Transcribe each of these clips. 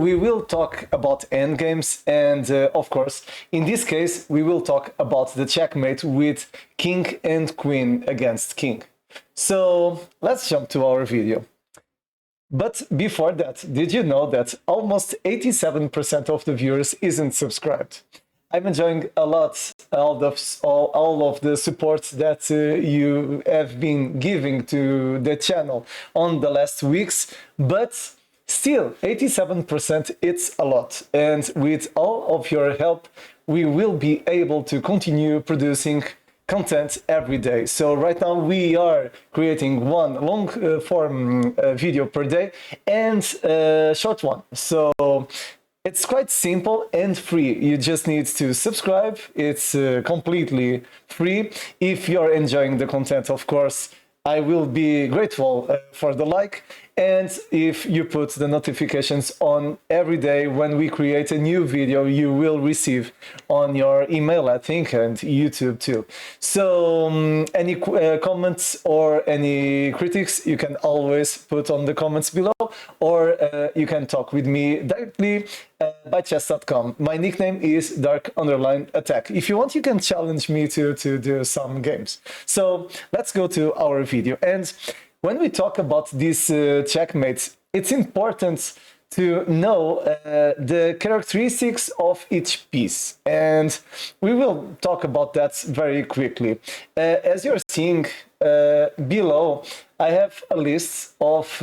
we will talk about endgames, and of course, in this case, we will talk about the checkmate with king and queen against king. So let's jump to our video. But before that, did you know that almost 87% of the viewers isn't subscribed? I'm enjoying a lot all of the support that you have been giving to the channel on the last weeks, but still 87% it's a lot, and with all of your help we will be able to continue producing content every day. So right now we are creating one long form video per day and a short one. So it's quite simple and free. You just need to subscribe. It's completely free. If you're enjoying the content, of course, I will be grateful for the like. And if you put the notifications on every day when we create a new video, you will receive on your email, I think, and YouTube too. So any comments or any critics, you can always put on the comments below, or you can talk with me directly by chess.com. My nickname is dark_attack. If you want, you can challenge me to do some games. So let's go to our video. And when we talk about this checkmate, it's important to know the characteristics of each piece, and we will talk about that very quickly. As you're seeing below, I have a list of,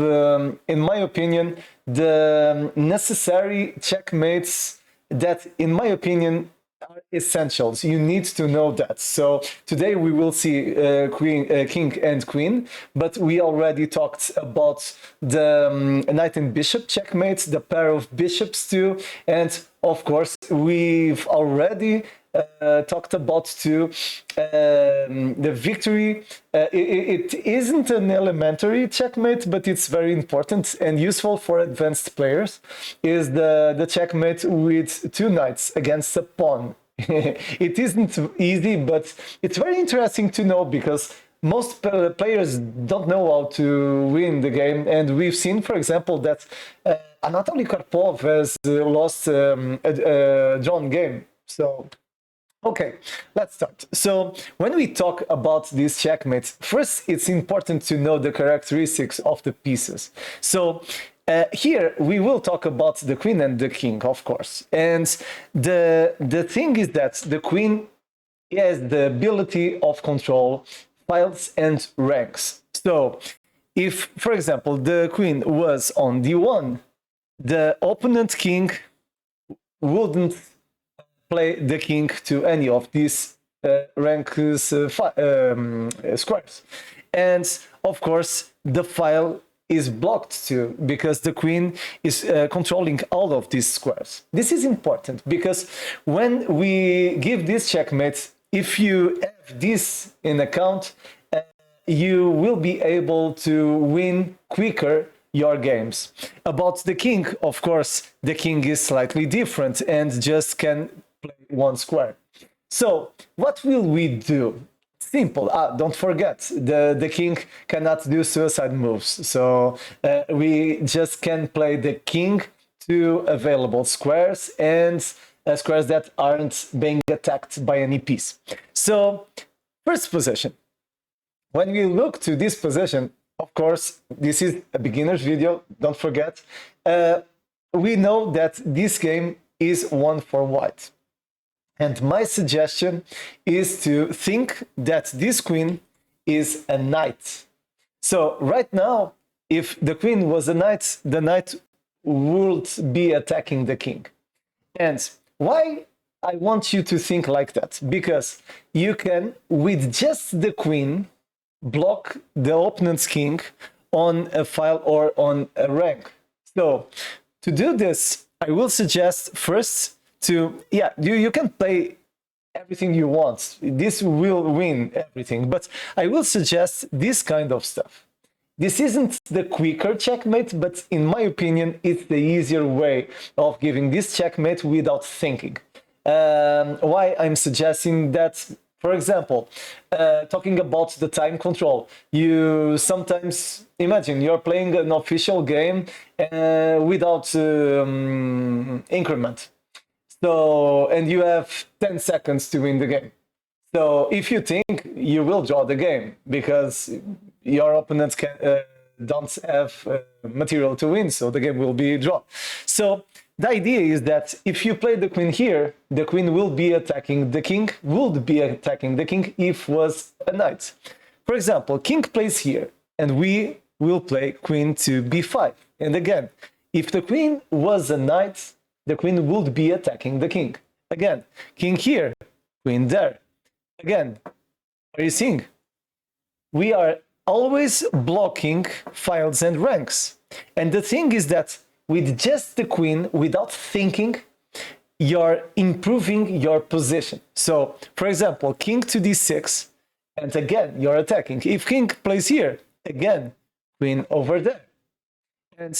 in my opinion, the necessary checkmates that, in my opinion, are essentials. You need to know that. So today we will see king and queen, but we already talked about the knight and bishop checkmate, the pair of bishops too, and of course we've already talked about too the victory. It isn't an elementary checkmate, but it's very important and useful for advanced players, is the checkmate with two knights against a pawn. It isn't easy, but it's very interesting to know, because most players don't know how to win the game, and we've seen, for example, that Anatoly Karpov has lost a drawn game. So okay, let's start. So when we talk about these checkmates, first it's important to know the characteristics of the pieces. So here we will talk about the queen and the king, of course. And the thing is that the queen has the ability of control files and ranks. So if, for example, the queen was on d1, the opponent king wouldn't play the king to any of these rank squares. And of course, the file is blocked too, because the queen is controlling all of these squares. This is important, because when we give this checkmate, if you have this in account, you will be able to win quicker your games. About the king, of course, the king is slightly different and just can play one square. So what will we do? Simple. Don't forget, the king cannot do suicide moves. So we just can play the king to available squares, and squares that aren't being attacked by any piece. So first position. When we look to this position, of course, this is a beginner's video, don't forget. We know that this game is one for white. And my suggestion is to think that this queen is a knight. So right now, if the queen was a knight, the knight would be attacking the king. And why I want you to think like that? Because you can, with just the queen, block the opponent's king on a file or on a rank. So to do this, I will suggest first to, you can play everything you want. This will win everything, but I will suggest this kind of stuff. This isn't the quicker checkmate, but in my opinion, it's the easier way of giving this checkmate without thinking. Why I'm suggesting that? For example, talking about the time control, you sometimes imagine you're playing an official game without increment. So, and you have 10 seconds to win the game. So if you think, you will draw the game because your opponents don't have material to win, so the game will be draw. So the idea is that if you play the queen here, the queen will be attacking the king, would be attacking the king if was a knight. For example, king plays here, and we will play queen to b5. And again, if the queen was a knight, the queen would be attacking the king. Again, king here, queen there. Again, are you seeing? We are always blocking files and ranks. And the thing is that with just the queen, without thinking, you're improving your position. So, for example, king to d6, and again, you're attacking. If king plays here, again, queen over there. And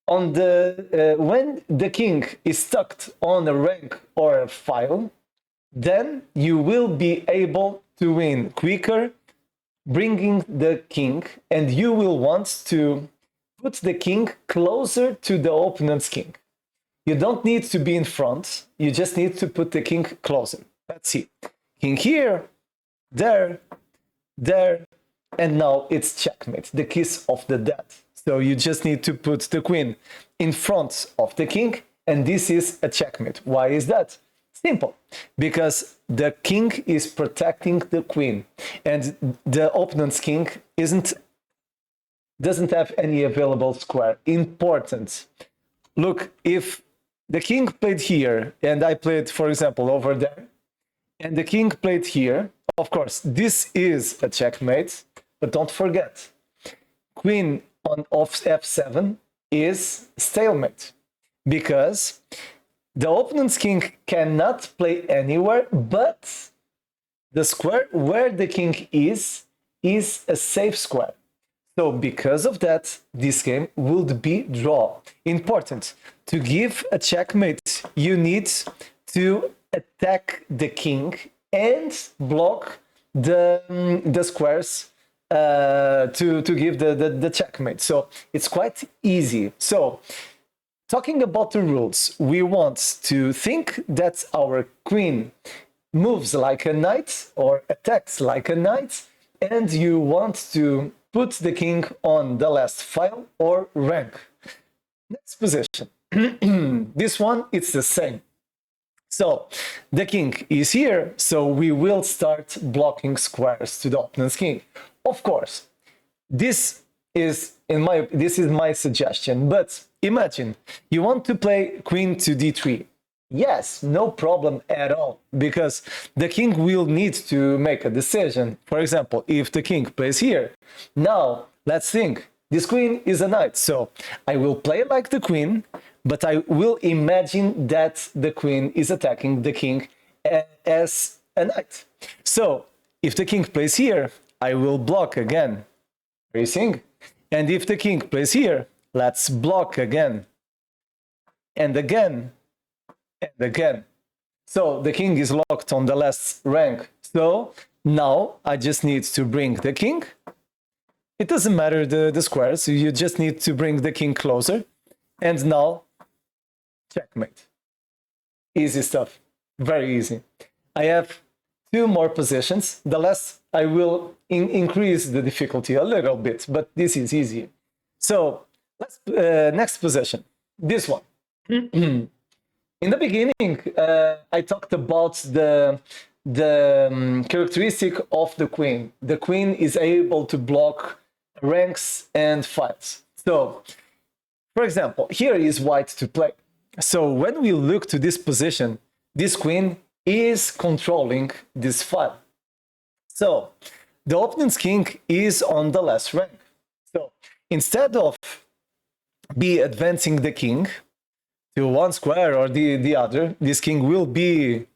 on the when the king is stuck on a rank or a file, then you will be able to win quicker, bringing the king, and you will want to put the king closer to the opponent's king. You don't need to be in front, you just need to put the king closer. Let's see. King here, there, there, and now it's checkmate, the kiss of the dead. So you just need to put the queen in front of the king, and this is a checkmate. Why is that? Simple, because the king is protecting the queen, and the opponent's king doesn't have any available square. Important. Look, if the king played here, and I played, for example, over there, and the king played here, of course, this is a checkmate, but don't forget, queen on f7 is stalemate, because the opponent's king cannot play anywhere, but the square where the king is a safe square. So because of that, this game would be draw. Important. To give a checkmate, you need to attack the king and block the squares to give the checkmate. So it's quite easy. So talking about the rules, we want to think that our queen moves like a knight or attacks like a knight, and you want to put the king on the last file or rank. Next position. This one, it's the same. So the king is here, so we will start blocking squares to the opponent's king. Of course, this is my suggestion, but imagine you want to play queen to d3. Yes, no problem at all, because the king will need to make a decision. For example, if the king plays here, now let's think, this queen is a knight, so I will play like the queen, but I will imagine that the queen is attacking the king as a knight. So if the king plays here, I will block again. Are you seeing? And if the king plays here, let's block again. And again. And again. So the king is locked on the last rank. So now I just need to bring the king. It doesn't matter the squares, you just need to bring the king closer. And now, checkmate. Easy stuff. Very easy. I have two more positions. The last, I will increase the difficulty a little bit, but this is easy. So, let's next position. This one. In the beginning, I talked about the characteristic of the queen. The queen is able to block ranks and files. So, for example, here is white to play. So when we look to this position, this queen is controlling this file. So the opponent's king is on the last rank. So instead of be advancing the king to one square or the other, this king will be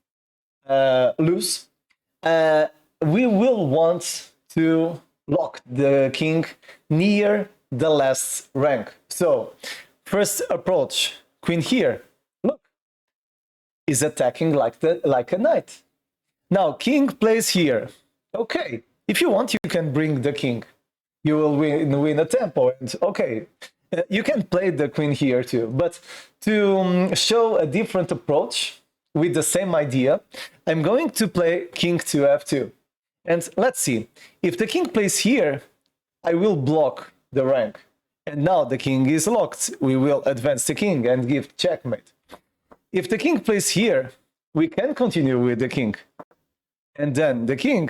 loose. We will want to lock the king near the last rank. So first approach, queen here, look, is attacking like a knight. Now, king plays here. Okay, if you want, you can bring the king. You will win a tempo. And okay, you can play the queen here too. But to show a different approach with the same idea, I'm going to play king to f2. And let's see, if the king plays here, I will block the rank. And now the king is locked. We will advance the king and give checkmate. If the king plays here, we can continue with the king. And then the king,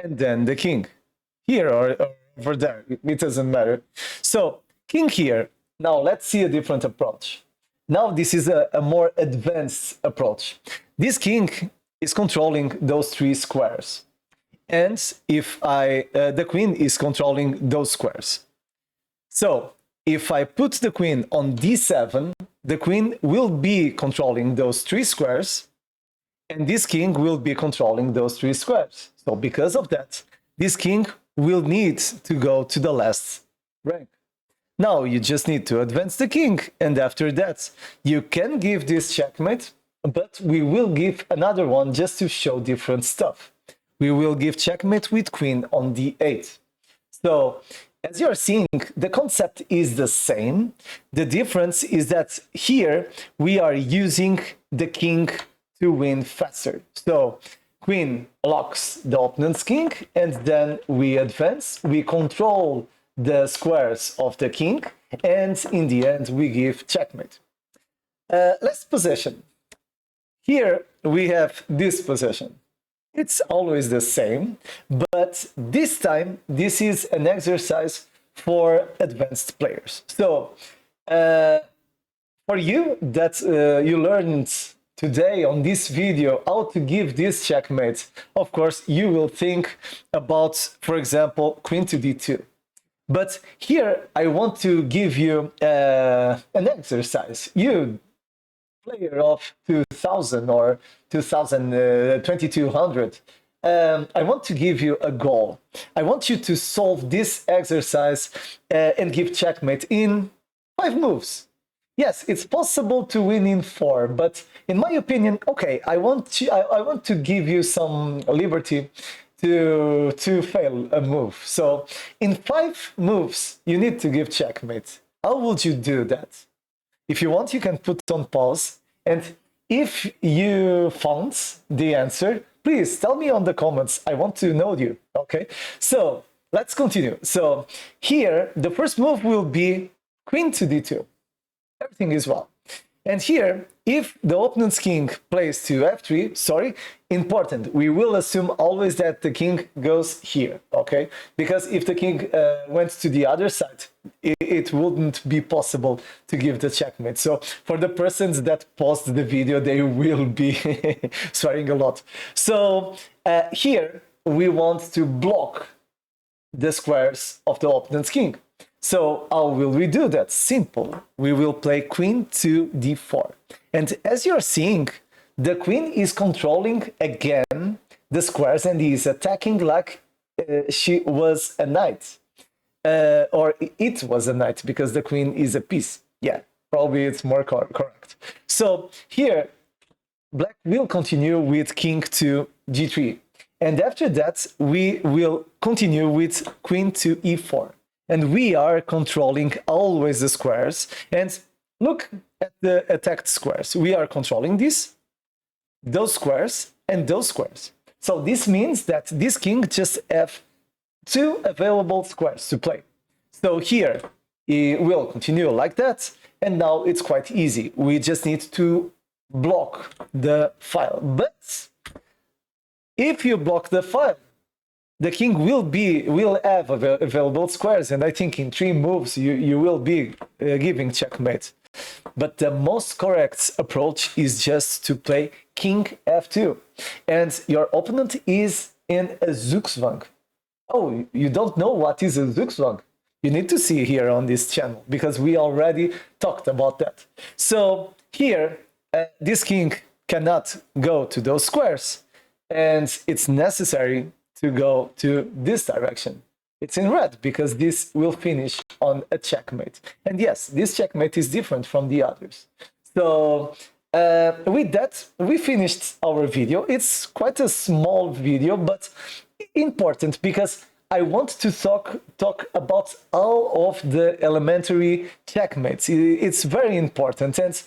and then the king. Here or over there, it doesn't matter. So, king here. Now let's see a different approach. Now this is a more advanced approach. This king is controlling those three squares. And if the queen is controlling those squares. So if I put the queen on d7, the queen will be controlling those three squares, and this king will be controlling those three squares. So because of that, this king will need to go to the last rank. Now you just need to advance the king, and after that, you can give this checkmate, but we will give another one just to show different stuff. We will give checkmate with queen on d8. So, as you're seeing, the concept is the same. The difference is that here we are using the king to win faster. So, queen locks the opponent's king, and then we advance. We control the squares of the king, and in the end, we give checkmate. Last position. Here we have this position. It's always the same, but this time, this is an exercise for advanced players. So, for you that you learned today on this video how to give this checkmate, of course, you will think about, for example, queen to d2. But here, I want to give you an exercise. You player of 2000 or 2200, I want to give you a goal. I want you to solve this exercise and give checkmate in 5 moves. Yes, it's possible to win in 4, but in my opinion, okay, I want to give you some liberty to fail a move. So in 5 moves, you need to give checkmate. How would you do that? If you want, you can put on pause. And if you found the answer, please tell me on the comments. I want to know you. Okay, so let's continue. So here, the first move will be queen to d2. Everything is well. And here, if the opponent's king plays to f3, sorry, important, we will assume always that the king goes here, okay? Because if the king went to the other side, it wouldn't be possible to give the checkmate. So for the persons that paused the video, they will be swearing a lot. So here, we want to block the squares of the opponent's king. So how will we do that? Simple. We will play queen to d4. And as you're seeing, the queen is controlling again the squares and is attacking like she was a knight. Or it was a knight because the queen is a piece. Yeah, probably it's more correct. So here, black will continue with king to g3. And after that, we will continue with queen to e4. And we are controlling always the squares. And look at the attacked squares. We are controlling those squares, and those squares. So this means that this king just have 2 available squares to play. So here, he will continue like that. And now it's quite easy. We just need to block the file. But if you block the file, the king will have available squares, and I think in 3 moves you will be giving checkmate. But the most correct approach is just to play king f2, and your opponent is in a zugzwang. Oh, you don't know what is a zugzwang? You need to see here on this channel because we already talked about that. So here, this king cannot go to those squares, and it's necessary to go to this direction. It's in red because this will finish on a checkmate. And yes, this checkmate is different from the others. So With that, we finished our video. It's quite a small video, but important because I want to talk about all of the elementary checkmates. It's very important. And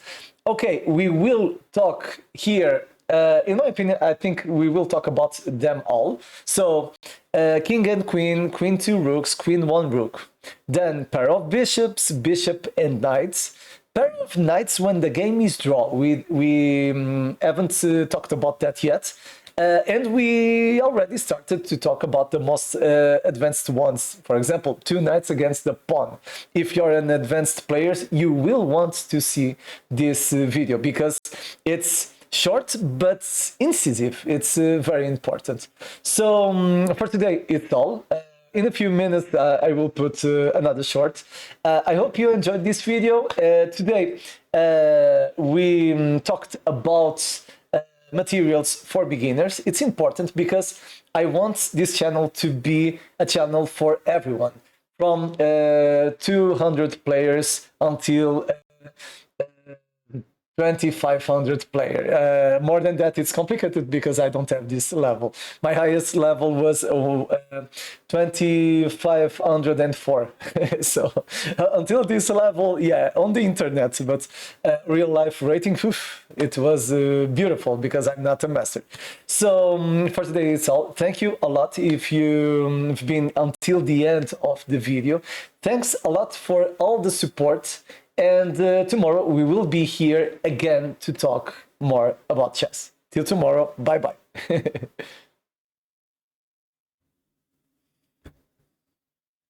okay, we will talk here. In my opinion, I think we will talk about them all. So, king and queen, queen two rooks, queen one rook. Then pair of bishops, bishop and knights. Pair of knights when the game is draw. We haven't talked about that yet. And we already started to talk about the most advanced ones. For example, two knights against the pawn. If you're an advanced player, you will want to see this video because it's short but incisive. It's very important. So for today, it's all. In a few minutes, I will put another short. I hope you enjoyed this video. Today, we talked about materials for beginners. It's important because I want this channel to be a channel for everyone, from 200 players until 2500 player. More than that, it's complicated because I don't have this level. My highest level was 2504. So until this level, yeah, on the internet, but real life rating, oof, it was beautiful because I'm not a master. So for today, it's all. Thank you a lot if you've been until the end of the video. Thanks a lot for all the support. And tomorrow we will be here again to talk more about chess. Till tomorrow, bye bye.